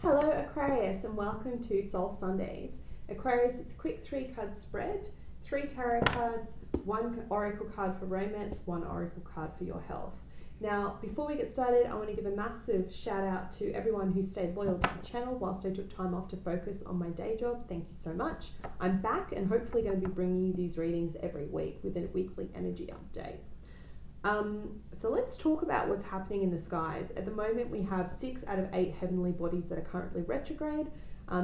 Hello Aquarius and welcome to Soul Sundays. Aquarius, it's a quick 3-card spread, 3 tarot cards, 1 oracle card for romance, 1 oracle card for your health. Now, before we get started, I want to give a massive shout out to everyone who stayed loyal to the channel whilst I took time off to focus on my day job. Thank you so much. I'm back and hopefully going to be bringing you these readings every week with a weekly energy update. So let's talk about what's happening in the skies. At the moment, we have 6 out of 8 heavenly bodies that are currently retrograde.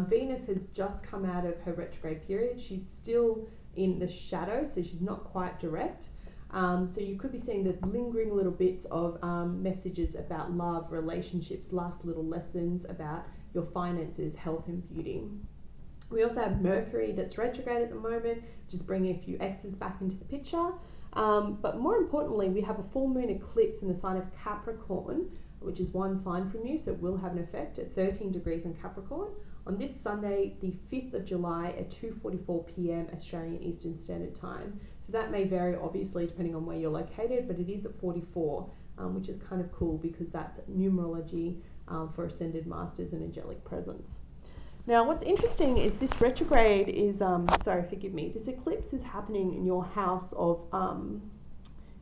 Venus has just come out of her retrograde period. She's still in the shadow, so she's not quite direct. So you could be seeing the lingering little bits of messages about love, relationships, last little lessons about your finances, health and beauty. We also have Mercury that's retrograde at the moment, just bringing a few X's back into the picture. But more importantly, we have a full moon eclipse in the sign of Capricorn, which is one sign from you, so it will have an effect at 13 degrees in Capricorn on this Sunday, the 5th of July at 2:44 p.m. Australian Eastern Standard Time. So that may vary, obviously, depending on where you're located, but it is at 44, which is kind of cool because that's numerology for Ascended Masters and Angelic Presence. Now, what's interesting is this retrograde is, this eclipse is happening in your house of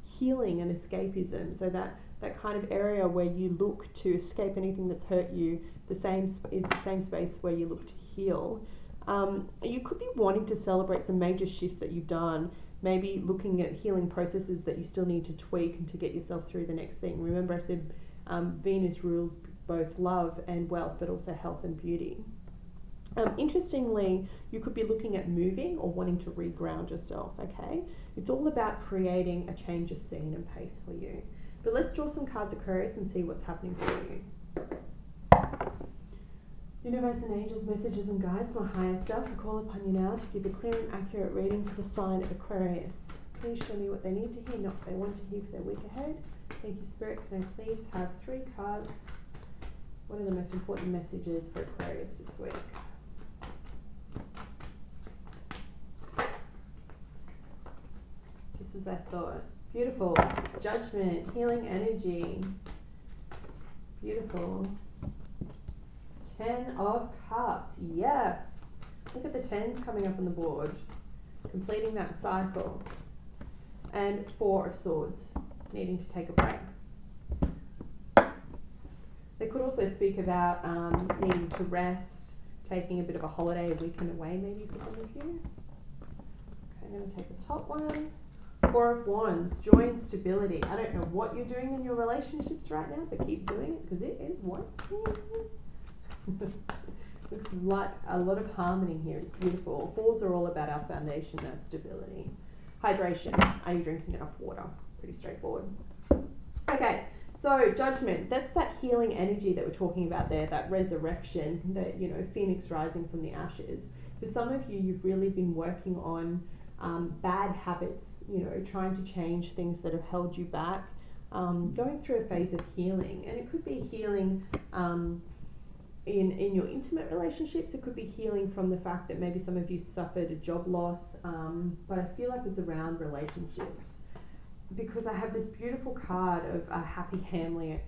healing and escapism. So that kind of area where you look to escape anything that's hurt you, is the same space where you look to heal. You could be wanting to celebrate some major shifts that you've done, maybe looking at healing processes that you still need to tweak and to get yourself through the next thing. Remember I said Venus rules both love and wealth, but also health and beauty. Interestingly, you could be looking at moving or wanting to reground yourself, okay? It's all about creating a change of scene and pace for you. But let's draw some cards, Aquarius, and see what's happening for you. Universe and angels, messages and guides, my higher self, I call upon you now to give a clear and accurate reading for the sign of Aquarius. Please show me what they need to hear, not what they want to hear for their week ahead. Thank you, Spirit. Can I please have 3 cards? What are the most important messages for Aquarius this week? Just as I thought. Beautiful. Judgment, healing energy. Beautiful. 10 of Cups. Yes. Look at the 10s coming up on the board. Completing that cycle. And 4 of Swords. Needing to take a break. They could also speak about needing to rest, taking a bit of a holiday, a weekend away maybe for some of you. Okay, I'm going to take the top one. 4 of Wands, joy and stability. I don't know what you're doing in your relationships right now, but keep doing it because it is working. Looks like a lot of harmony here. It's beautiful. 4s are all about our foundation, our stability. Hydration. Are you drinking enough water? Pretty straightforward. Okay, so judgment. That's that healing energy that we're talking about there, that resurrection, that, phoenix rising from the ashes. For some of you, you've really been working on bad habits, trying to change things that have held you back, going through a phase of healing. And it could be healing in your intimate relationships. It could be healing from the fact that maybe some of you suffered a job loss, but I feel like it's around relationships because I have this beautiful card of a happy family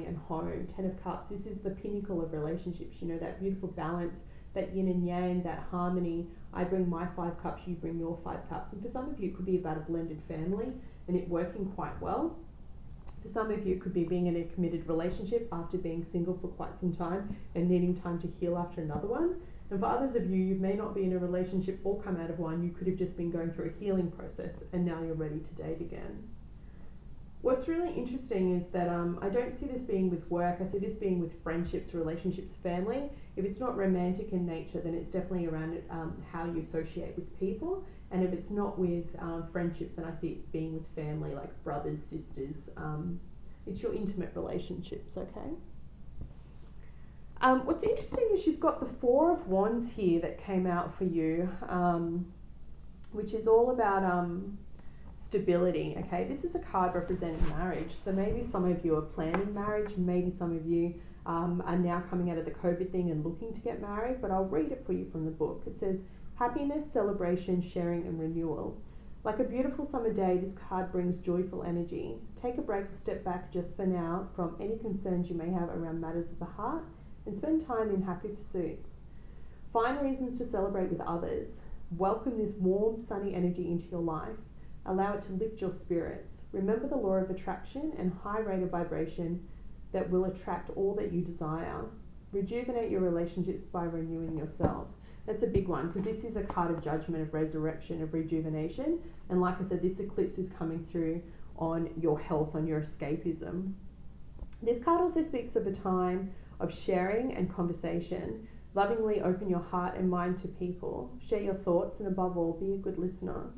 and home. 10 of Cups. This is the pinnacle of relationships, that beautiful balance, that yin and yang, that harmony. I bring my 5 cups, you bring your 5 cups. And for some of you, it could be about a blended family and it working quite well. For some of you, it could be being in a committed relationship after being single for quite some time and needing time to heal after another one. And for others of you, you may not be in a relationship or come out of one. You could have just been going through a healing process and now you're ready to date again. What's really interesting is that I don't see this being with work. I see this being with friendships, relationships, family. If it's not romantic in nature, then it's definitely around how you associate with people. And if it's not with friendships, then I see it being with family, like brothers, sisters. It's your intimate relationships, okay? What's interesting is you've got the 4 of Wands here that came out for you, which is all about stability, okay? This is a card representing marriage. So maybe some of you are planning marriage, maybe some of you are now coming out of the COVID thing and looking to get married, but I'll read it for you from the book. It says, happiness, celebration, sharing and renewal. Like a beautiful summer day, this card brings joyful energy. Take a break, step back just for now from any concerns you may have around matters of the heart and spend time in happy pursuits. Find reasons to celebrate with others. Welcome this warm, sunny energy into your life. Allow it to lift your spirits. Remember the law of attraction and high rate of vibration that will attract all that you desire. Rejuvenate your relationships by renewing yourself. That's a big one because this is a card of judgment, of resurrection, of rejuvenation. And like I said, this eclipse is coming through on your health, on your escapism. This card also speaks of a time of sharing and conversation. Lovingly open your heart and mind to people. Share your thoughts and above all, be a good listener.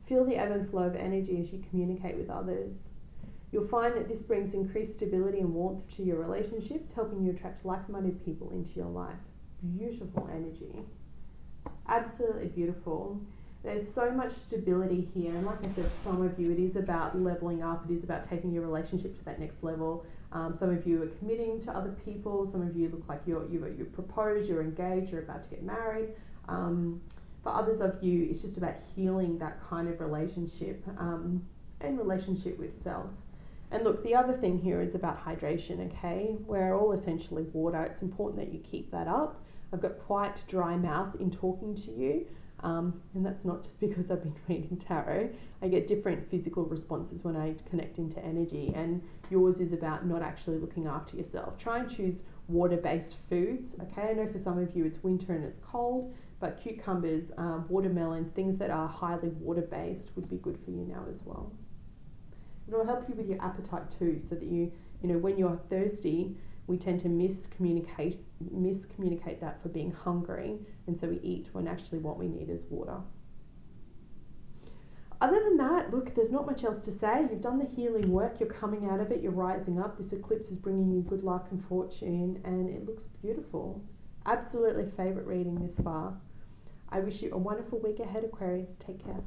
Feel the ebb and flow of energy as you communicate with others. You'll find that this brings increased stability and warmth to your relationships, helping you attract like-minded people into your life. Beautiful energy. Absolutely beautiful. There's so much stability here, and like I said, for some of you it is about leveling up, it is about taking your relationship to that next level. Some of you are committing to other people, some of you look like you proposed, you're engaged, you're about to get married. For others of you, it's just about healing that kind of relationship and relationship with self. And look, the other thing here is about hydration, okay? We're all essentially water. It's important that you keep that up. I've got quite dry mouth in talking to you, and that's not just because I've been reading tarot. I get different physical responses when I connect into energy, and yours is about not actually looking after yourself. Try and choose water-based foods, okay? I know for some of you it's winter and it's cold, but cucumbers, watermelons, things that are highly water-based would be good for you now as well. It'll help you with your appetite too, so that you know, when you're thirsty, we tend to miscommunicate that for being hungry, and so we eat when actually what we need is water. Other than that, look, there's not much else to say. You've done the healing work, you're coming out of it, you're rising up. This eclipse is bringing you good luck and fortune, and it looks beautiful. Absolutely favourite reading this far. I wish you a wonderful week ahead, Aquarius. Take care.